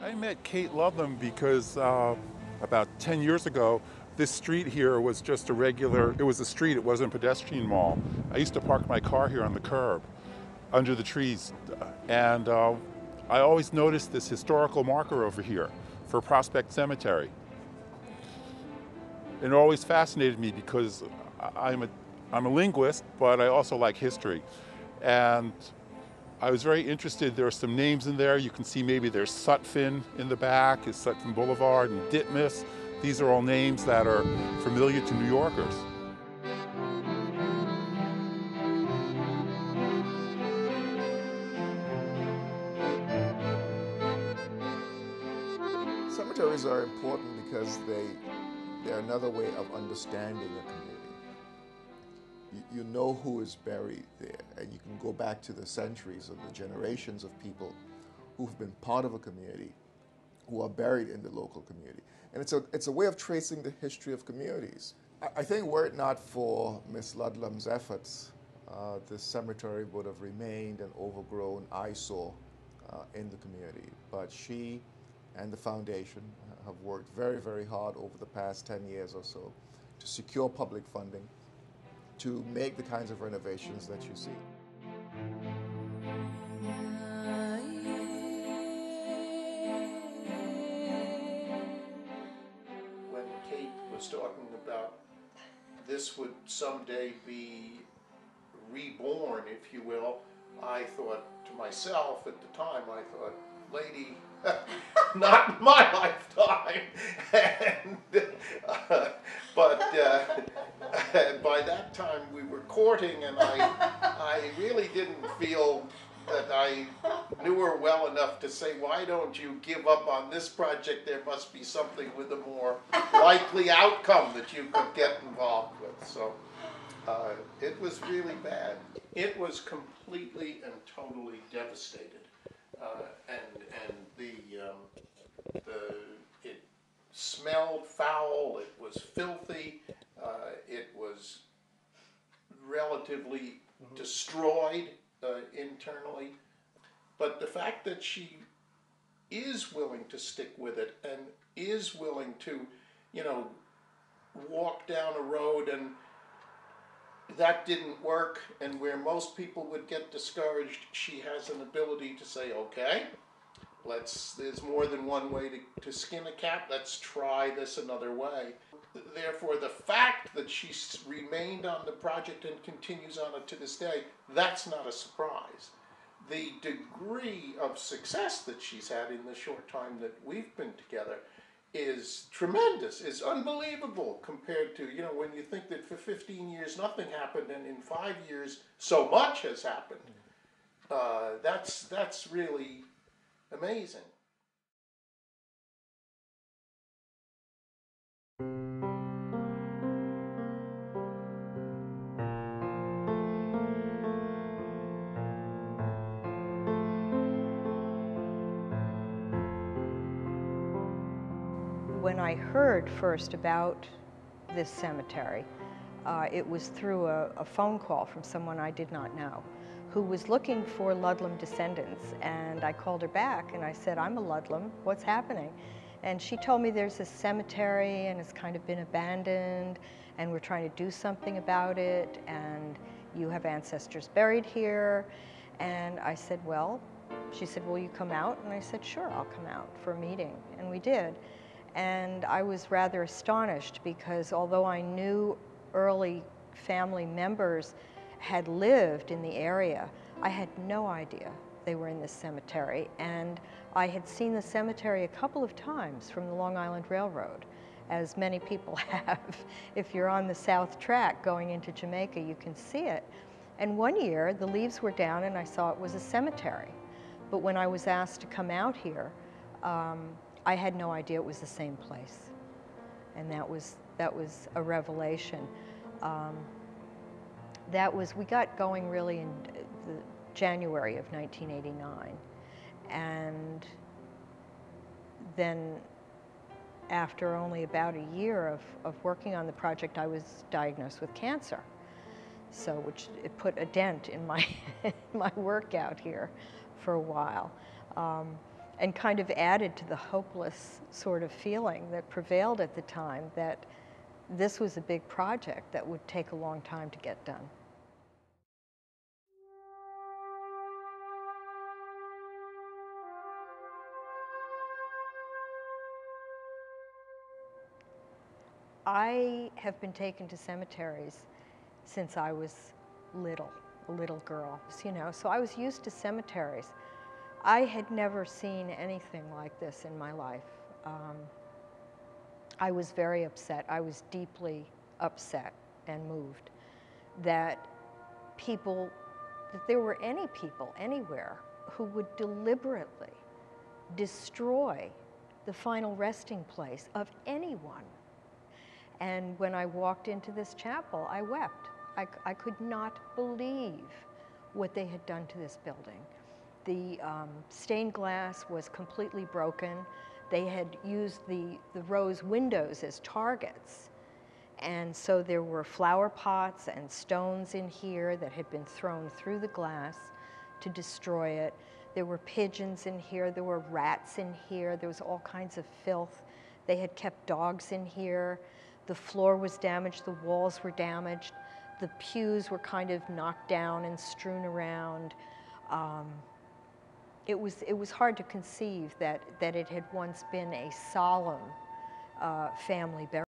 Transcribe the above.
I met Cate Ludlam because about 10 years ago, this street here was just a regular, it was a street, it wasn't a pedestrian mall. I used to park my car here on the curb under the trees, and I always noticed this historical marker over here for Prospect Cemetery. It always fascinated me because I'm a linguist, but I also like history. And I was very interested. There are some names in there. You can see maybe there's Sutphin in the back, is Sutphin Boulevard, and Ditmas. These are all names that are familiar to New Yorkers. Cemeteries are important because they're another way of understanding a community. You know who is buried there, and you can go back to the centuries of the generations of people who've been part of a community, who are buried in the local community. And it's a way of tracing the history of communities. I think were it not for Miss Ludlam's efforts, this cemetery would have remained an overgrown eyesore in the community. But she and the foundation have worked very, very hard over the past 10 years or so to secure public funding to make the kinds of renovations that you see. When Cate was talking about this would someday be reborn, if you will, I thought to myself at the time, I thought, lady, not in my lifetime. But by that time we were courting, and I really didn't feel that I knew her well enough to say, why don't you give up on this project? There must be something with a more likely outcome that you could get involved with. So it was really bad. It was completely and totally devastated. It smelled foul, it was filthy, it was relatively destroyed internally. But the fact that she is willing to stick with it and is willing to, you know, walk down a road and that didn't work, and where most people would get discouraged, she has an ability to say, okay, there's more than one way to skin a cat, let's try this another way. Therefore, the fact that she's remained on the project and continues on it to this day, that's not a surprise. The degree of success that she's had in the short time that we've been together is tremendous, is unbelievable compared to, you know, when you think that for 15 years nothing happened and in 5 years so much has happened. That's really amazing. When I heard first about this cemetery, it was through a phone call from someone I did not know who was looking for Ludlam descendants, and I called her back and I said, I'm a Ludlam, what's happening? And she told me there's this cemetery and it's kind of been abandoned and we're trying to do something about it, and you have ancestors buried here. And I said, well, she said, will you come out? And I said, sure, I'll come out for a meeting, and we did. And I was rather astonished because although I knew early family members had lived in the area, I had no idea they were in this cemetery. And I had seen the cemetery a couple of times from the Long Island Railroad, as many people have. If you're on the South Track going into Jamaica, you can see it. And one year, the leaves were down and I saw it was a cemetery. But when I was asked to come out here, I had no idea it was the same place. And that was a revelation. We got going really in the January of 1989. And then after only about a year of working on the project, I was diagnosed with cancer. So, which it put a dent in my, my work out here for a while. And kind of added to the hopeless sort of feeling that prevailed at the time that this was a big project that would take a long time to get done. I have been taken to cemeteries since I was a little girl, you know, so I was used to cemeteries. I had never seen anything like this in my life. I was very upset. I was deeply upset and moved that there were any people anywhere who would deliberately destroy the final resting place of anyone. And when I walked into this chapel, I wept. I could not believe what they had done to this building. The stained glass was completely broken. They had used the rose windows as targets. And so there were flower pots and stones in here that had been thrown through the glass to destroy it. There were pigeons in here. There were rats in here. There was all kinds of filth. They had kept dogs in here. The floor was damaged. The walls were damaged. The pews were kind of knocked down and strewn around. It was hard to conceive that it had once been a solemn family burial.